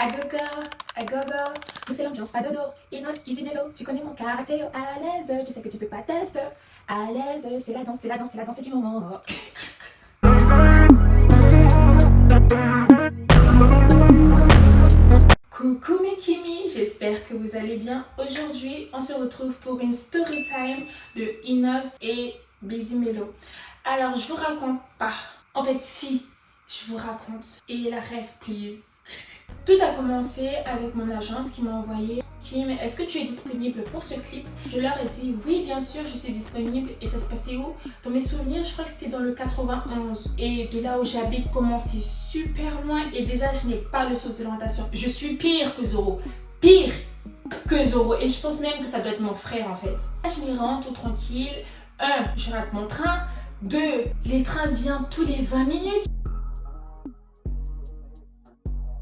à gogo, nous c'est l'ambiance, pas dodo, Inos, easy mellow, tu connais mon karaté, à l'aise, tu sais que tu peux pas tester, à l'aise, c'est la danse, c'est la danse, c'est la danse, c'est du moment. Coucou mes Kimi, j'espère que vous allez bien. Aujourd'hui, on se retrouve pour une story time de Inos et Busy Mellow. Alors, je vous raconte pas. En fait, si, je vous raconte. Et la rêve, please. Tout a commencé avec mon agence qui m'a envoyé Kim, est-ce que tu es disponible pour ce clip? Je leur ai dit oui, bien sûr, je suis disponible. Et ça se passait où? Dans mes souvenirs, je crois que c'était dans le 91. Et de là où j'habite, comment c'est super loin. Et déjà, je n'ai pas le sens de l'orientation. Je suis pire que Zoro. Pire que Zoro. Et je pense même que ça doit être mon frère en fait. Je m'y rends tout tranquille. 1, je rate mon train. 2, les trains viennent tous les 20 minutes.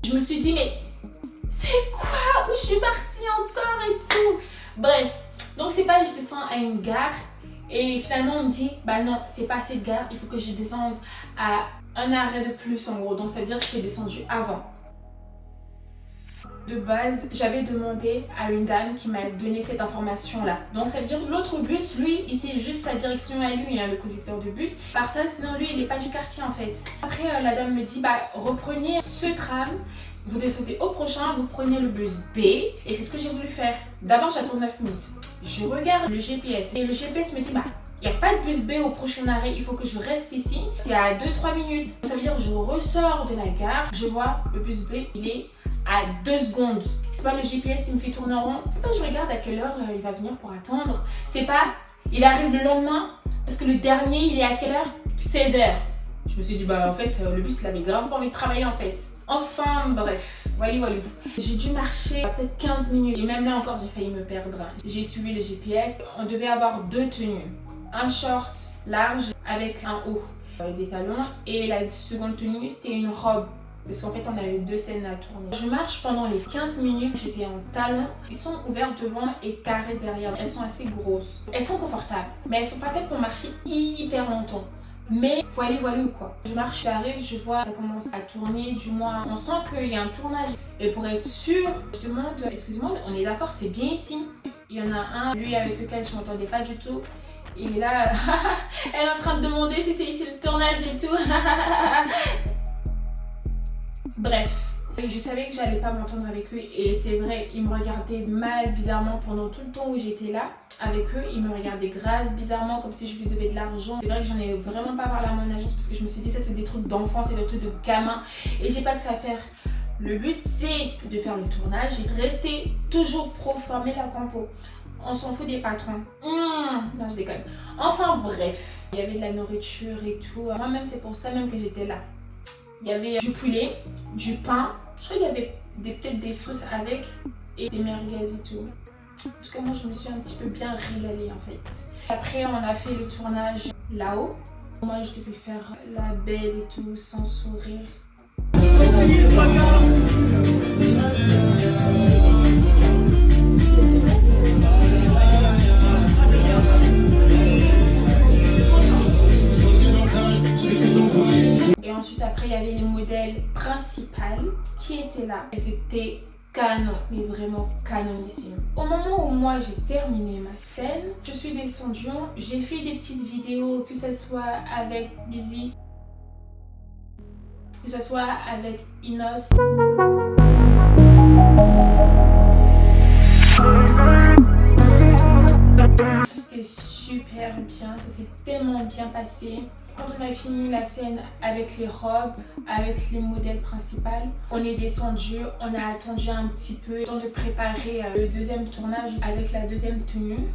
Je me suis dit, mais c'est quoi? Où je suis partie encore et tout? Bref, donc c'est pas, je descends à une gare et finalement on me dit, bah non, c'est pas assez de gare, il faut que je descende à un arrêt de plus en gros. Donc ça veut dire que je suis descendue avant. De base, j'avais demandé à une dame qui m'a donné cette information-là. Donc ça veut dire que l'autre bus, lui, il sait juste sa direction à lui, hein, le conducteur de bus. Par ça, non, lui, il n'est pas du quartier en fait. Après, la dame me dit, bah reprenez ce tram, vous descendez au prochain, vous prenez le bus B. Et c'est ce que j'ai voulu faire. D'abord, j'attends 9 minutes. Je regarde le GPS et le GPS me dit, bah il n'y a pas de bus B au prochain arrêt, il faut que je reste ici. C'est à 2-3 minutes. Ça veut dire que je ressors de la gare, je vois le bus B, il est à 2 secondes. C'est pas le GPS qui me fait tourner en rond. C'est pas je regarde à quelle heure il va venir pour attendre. C'est pas il arrive le lendemain. Parce que le dernier il est à quelle heure? 16h. Je me suis dit bah en fait le bus il avait grave pas envie de travailler en fait. Enfin bref, voilà. J'ai dû marcher peut-être 15 minutes. Et même là encore j'ai failli me perdre. J'ai suivi le GPS. On devait avoir 2 tenues. Un short large avec un haut, des talons. Et la seconde tenue c'était une robe. Parce qu'en fait, on avait 2 scènes à tourner. Je marche pendant les 15 minutes, j'étais en talons. Ils sont ouverts devant et carrés derrière. Elles sont assez grosses. Elles sont confortables, mais elles sont pas faites pour marcher hyper longtemps. Mais voilà quoi. Je marche, j'arrive, je vois, ça commence à tourner. Du moins, on sent qu'il y a un tournage. Et pour être sûr, je demande, excusez-moi, on est d'accord, c'est bien ici. Il y en a un, lui avec lequel je m'entendais pas du tout. Il est là, elle est en train de demander si c'est ici le tournage et tout. Bref, je savais que j'allais pas m'entendre avec eux et c'est vrai, ils me regardaient mal, bizarrement pendant tout le temps où j'étais là avec eux. Ils me regardaient grave, bizarrement, comme si je lui devais de l'argent. C'est vrai que j'en ai vraiment pas parlé à mon agence parce que je me suis dit ça c'est des trucs d'enfants, c'est des trucs de gamins et j'ai pas que ça à faire. Le but c'est de faire le tournage et rester toujours pro, former la compo. On s'en fout des patrons. Non, je déconne. Enfin bref, il y avait de la nourriture et tout. Moi-même c'est pour ça même que j'étais là. Il y avait du poulet, du pain, je crois qu'il y avait peut-être des sauces avec et des merguez et tout. En tout cas, moi je me suis un petit peu bien régalée en fait. Après, on a fait le tournage là-haut. Moi je devais faire la belle et tout sans sourire. Ensuite, après, il y avait les modèles principales qui étaient là. Elles étaient canon, mais vraiment canonissimes. Au moment où moi j'ai terminé ma scène, je suis descendue, j'ai fait des petites vidéos, que ce soit avec Busy, que ce soit avec Inos. C'était super bien, ça s'est tellement bien passé. Quand on a fini la scène avec les robes, avec les modèles principales, on est descendu, on a attendu un petit peu, le temps de préparer le deuxième tournage avec la deuxième tenue.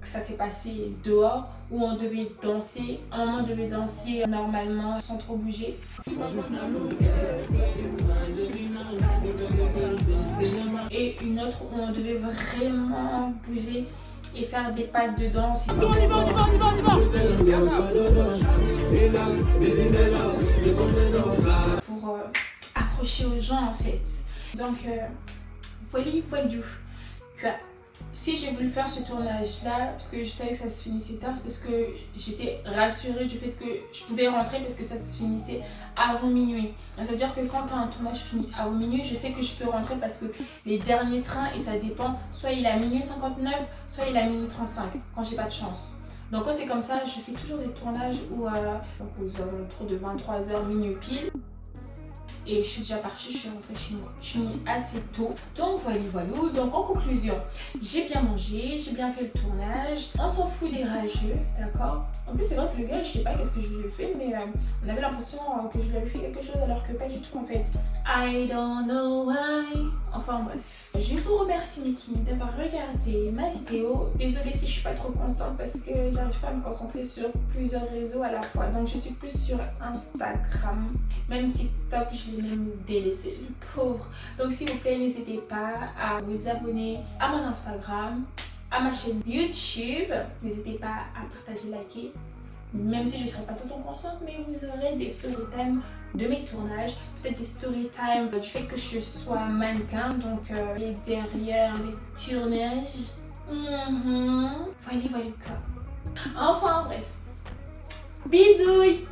Ça s'est passé dehors où on devait danser. À un moment on devait danser normalement sans trop bouger. Et une autre où on devait vraiment bouger et faire des pas de danse. On y va. Pour accrocher aux gens en fait. Donc voilà. Si j'ai voulu faire ce tournage-là, parce que je savais que ça se finissait tard, c'est parce que j'étais rassurée du fait que je pouvais rentrer parce que ça se finissait avant minuit. Ça veut dire que quand tu as un tournage fini avant minuit, je sais que je peux rentrer parce que les derniers trains, et ça dépend, soit il est à minuit 59, soit il est à minuit 35, quand j'ai pas de chance. Donc quand c'est comme ça, je fais toujours des tournages où, aux alentours de 23h, minuit pile. Et je suis déjà partie, je suis rentrée chez moi. Je finis assez tôt. Donc voilà. Donc en conclusion, j'ai bien mangé, j'ai bien fait le tournage. On s'en fout des rageux, d'accord? En plus c'est vrai que le gars, je sais pas qu'est-ce que je lui ai fait, mais on avait l'impression que je lui avais fait quelque chose alors que pas du tout en fait. I don't know why. Enfin bref. Je vous remercie Mikimi d'avoir regardé ma vidéo. Désolée si je suis pas trop constante parce que j'arrive pas à me concentrer sur plusieurs réseaux à la fois. Donc je suis plus sur Instagram. Même TikTok, je l'ai même délaissé, le pauvre. Donc s'il vous plaît, n'hésitez pas à vous abonner à mon Instagram, à ma chaîne YouTube. N'hésitez pas à partager, liker. Même si je ne serai pas tout le temps constante, mais vous aurez des story time de mes tournages, peut-être des story time du fait que je sois mannequin, donc les derrière les tournages. Voilà quoi. Enfin bref. Bisous.